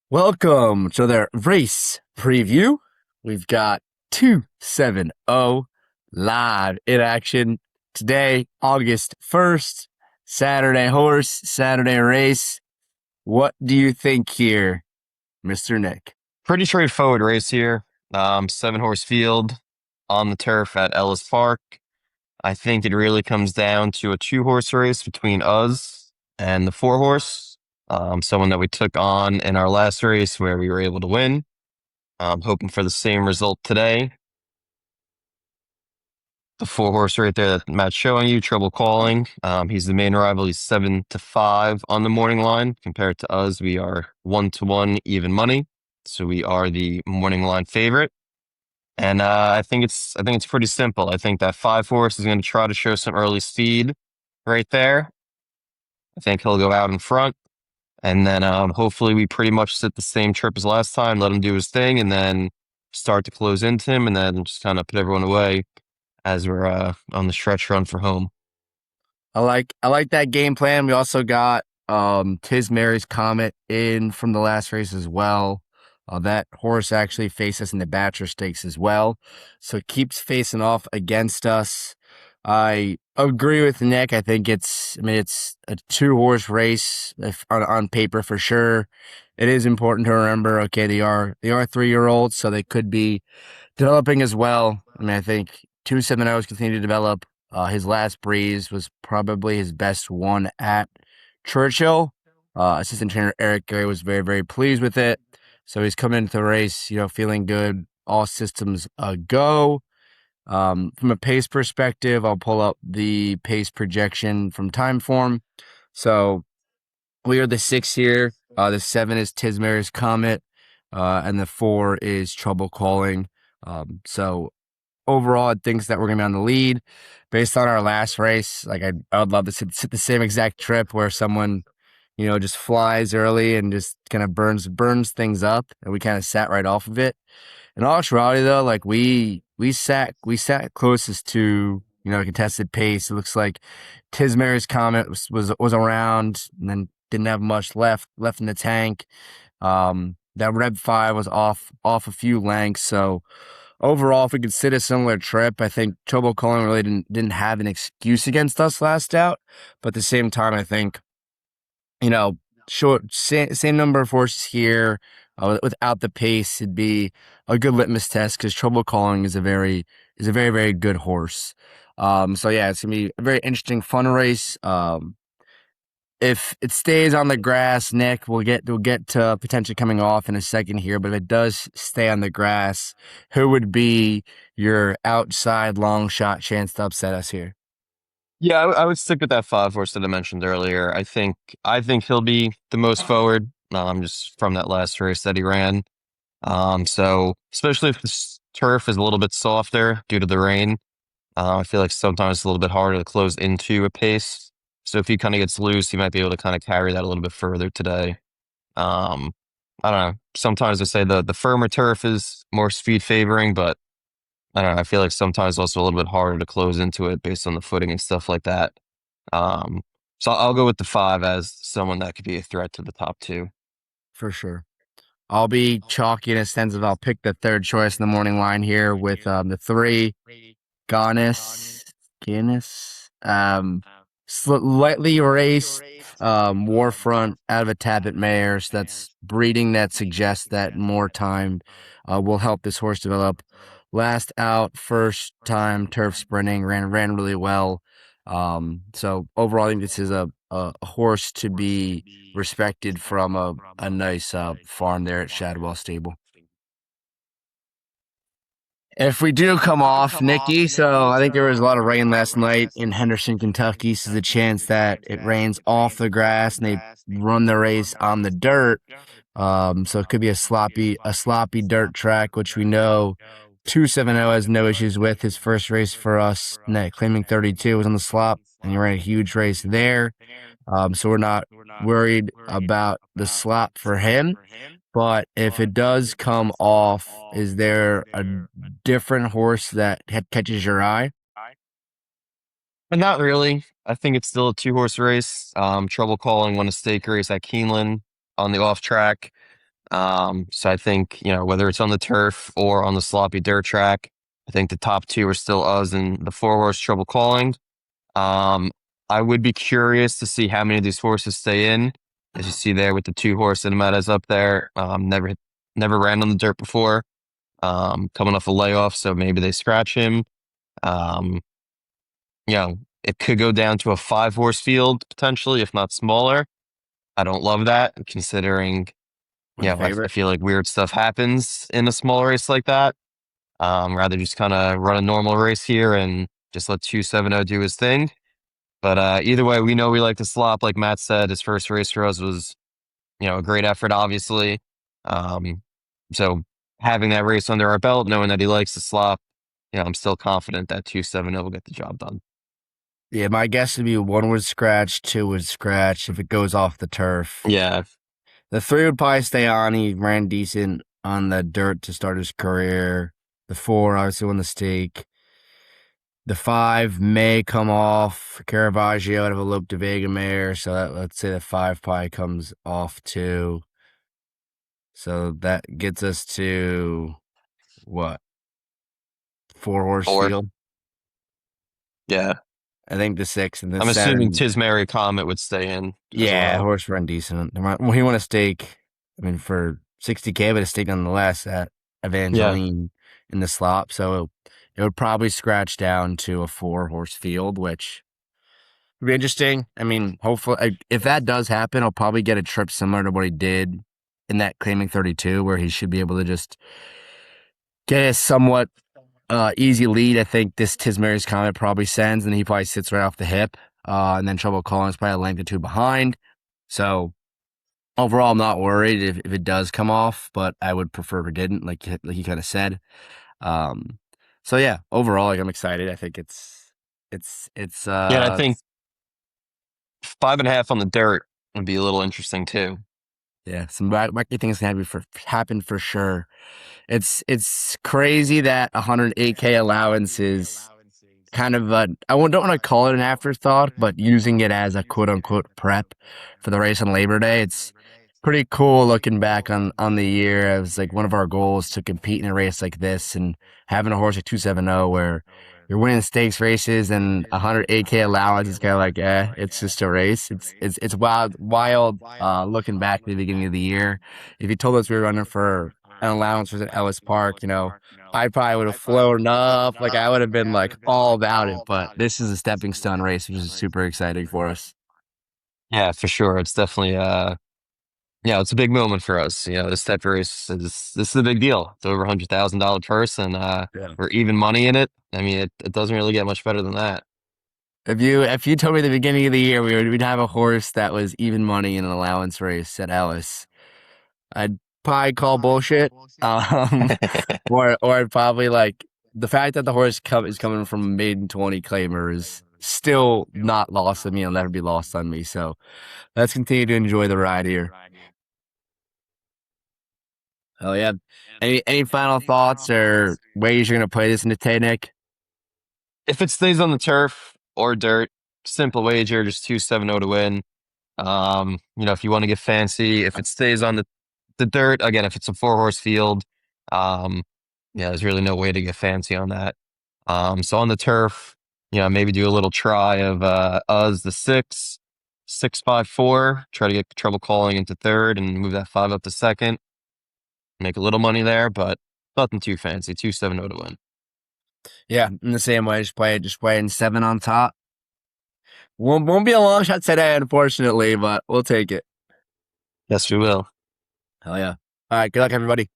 Welcome to the race preview. We've got 270 live in action today, August 1st, Saturday horse, Saturday race. What do you think here, Mr. Nick? Pretty straightforward race here. 7 horse field on the turf at Ellis Park. I think it really comes down to a 2 horse race between us and the 4 horse. Someone that we took on in our last race where we were able to win. Hoping for the same result today. The 4 horse right there that Matt's showing you, Trouble Calling. He's the main rival. He's 7-5 on the morning line. Compared to us, we are 1-1 even money. So we are the morning line favorite. And I think it's pretty simple. I think that 5 horse is going to try to show some early speed right there. I think he'll go out in front, and then hopefully we pretty much sit the same trip as last time, let him do his thing, and then start to close into him, and then just kind of put everyone away as we're on the stretch run for home. I like that game plan. We also got Tis Mary's Comet in from the last race as well. That horse actually faced us in the Bachelor Stakes as well, so it keeps facing off against us. I agree with Nick. I think it's a 2 horse race if on paper for sure. It is important to remember. Okay, they are 3-year-olds, so they could be developing as well. I think 270s continue to develop. His last breeze was probably his best one at Churchill. Assistant trainer Eric Gray was very, very pleased with it. So he's coming into the race, feeling good. All systems go. From a pace perspective, I'll pull up the pace projection from Timeform. So we are the 6 here. The 7 is Tismare's Comet, and the 4 is Trouble Calling. So overall, it thinks that we're gonna be on the lead based on our last race. Like I would love to sit the same exact trip where someone, just flies early and just kind of burns things up, and we kind of sat right off of it. In all actuality, though, like we sat closest to a contested pace. It looks like Tismare's Comet was around and then didn't have much left in the tank. That Rev 5 was off a few lengths, so overall, if we could sit a similar trip, I think Trouble Calling really didn't have an excuse against us last out. But at the same time, I think, you know, same number of horses here. Without the pace, it'd be a good litmus test because Trouble Calling is a very, very good horse. So yeah, it's gonna be a very interesting, fun race. If it stays on the grass, Nick, we'll get to potentially coming off in a second here. But if it does stay on the grass, who would be your outside long shot chance to upset us here? Yeah, I would stick with that 5 horse that I mentioned earlier. I think he'll be the most forward. Just from that last race that he ran. So especially if the turf is a little bit softer due to the rain, I feel like sometimes it's a little bit harder to close into a pace. So if he kind of gets loose, he might be able to kind of carry that a little bit further today. Um, I don't know. Sometimes they say the firmer turf is more speed favoring, but I don't know. I feel like sometimes also a little bit harder to close into it based on the footing and stuff like that. Um, so I'll go with the 5 as someone that could be a threat to the top two. For sure. I'll be chalky in a sense of I'll pick the third choice in the morning line here with the 3, Ganis, Guinness, slightly raced Warfront out of a Tappet mare. So that's breeding that suggests that more time will help this horse develop. Last out, first time turf sprinting, ran really well. So overall, I think this is a horse to be respected from a nice farm there at Shadwell Stable. If we do come off, Nikki, so I think there was a lot of rain last night in Henderson, Kentucky. So there's a chance that it rains off the grass and they run the race on the dirt. So it could be a sloppy dirt track, which we know 270 has no issues with. His first race for us, net claiming 32, was on the slop, and he ran a huge race there. So we're not worried about the slop for him. But if it does come off, is there a different horse that catches your eye? But not really. I think it's still a 2 horse race. Trouble Calling won a stake race at Keeneland on the off track. So I think, whether it's on the turf or on the sloppy dirt track, I think the top two are still us and the four horse Trouble Calling. Um, I would be curious to see how many of these horses stay in. As you see there with the two horse Cinemata's up there. Never ran on the dirt before. Coming off a layoff, so maybe they scratch him. Um, it could go down to a five horse field potentially, if not smaller. I don't love that, considering, with a I favorite. feel like weird stuff happens in a small race like that. Rather just kind of run a normal race here and just let 270 do his thing. But either way, we know we like to slop. Like Matt said, his first race for us was, a great effort, obviously. Um, so having that race under our belt, knowing that he likes to slop, I'm still confident that 270 will get the job done. Yeah, my guess would be one would scratch, two would scratch if it goes off the turf. Yeah. The three would probably stay on. He ran decent on the dirt to start his career. The four obviously won the stake. The five may come off. Caravaggio out of a Lope de Vega mare, so let's say the five probably comes off too. So that gets us to what? Four horse Or, field. yeah. I think the six and the I'm assuming seven. Tismary Comet would stay in as Yeah, well. horse run decent. Well, he won a stake. I mean, for 60K, but a stake nonetheless at Yeah. Evangeline in the slop. So it would probably scratch down to a four horse field, which would be interesting. I mean, hopefully, if that does happen, I'll probably get a trip similar to what he did in that claiming 32, where he should be able to just get a somewhat easy lead. I think this Tismary's Comet probably sends, and he probably sits right off the hip. And then Trouble Collins probably a length or two behind. So overall, I'm not worried if it does come off, but I would prefer if it didn't, like you kind of said. Um, so yeah, overall, like I'm excited. I think it's Yeah. And I think 5.5 on the dirt would be a little interesting too. yeah, some wacky things can happen for sure. It's crazy that 108K allowance is kind of don't want to call it an afterthought, but using it as a quote unquote prep for the race on Labor Day, it's pretty cool looking back on the year. It was like one of our goals to compete in a race like this, and having a horse like 270 where you're winning stakes races and 108K allowance is kind of like, it's just a race. It's wild. Looking back at the beginning of the year, if you told us we were running for an allowance was at Ellis Park, I probably would have flown up. Like I would have been like all about it. But this is a stepping stone race, which is super exciting for us. Yeah, for sure. It's definitely yeah, it's a big moment for us. This type of race this is a big deal. It's over $100,000 purse, and Yeah. we're even money in it. I mean, it doesn't really get much better than that. If you told me at the beginning of the year we'd have a horse that was even money in an allowance race at Ellis, I'd probably call bullshit. Um, or I'd probably like the fact that the horse is coming from a maiden 20 claimer is still not lost on me. It'll never be lost on me. So let's continue to enjoy the ride here. Oh yeah. Any final thoughts or ways you're gonna play this into Tay, Nick? If it stays on the turf or dirt, simple wager, just 270 to win. If you want to get fancy, if it stays on the dirt, again, if it's a four horse field, um, there's really no way to get fancy on that. So on the turf, maybe do a little try of us the 6, 5, 4, try to get Trouble Calling into third and move that 5 up to second, make a little money there, but nothing too fancy. 270 to win. Yeah, in the same way, just playing seven on top. Won't be a long shot today, unfortunately, but we'll take it. Yes, we will. Hell yeah. All right, good luck, everybody.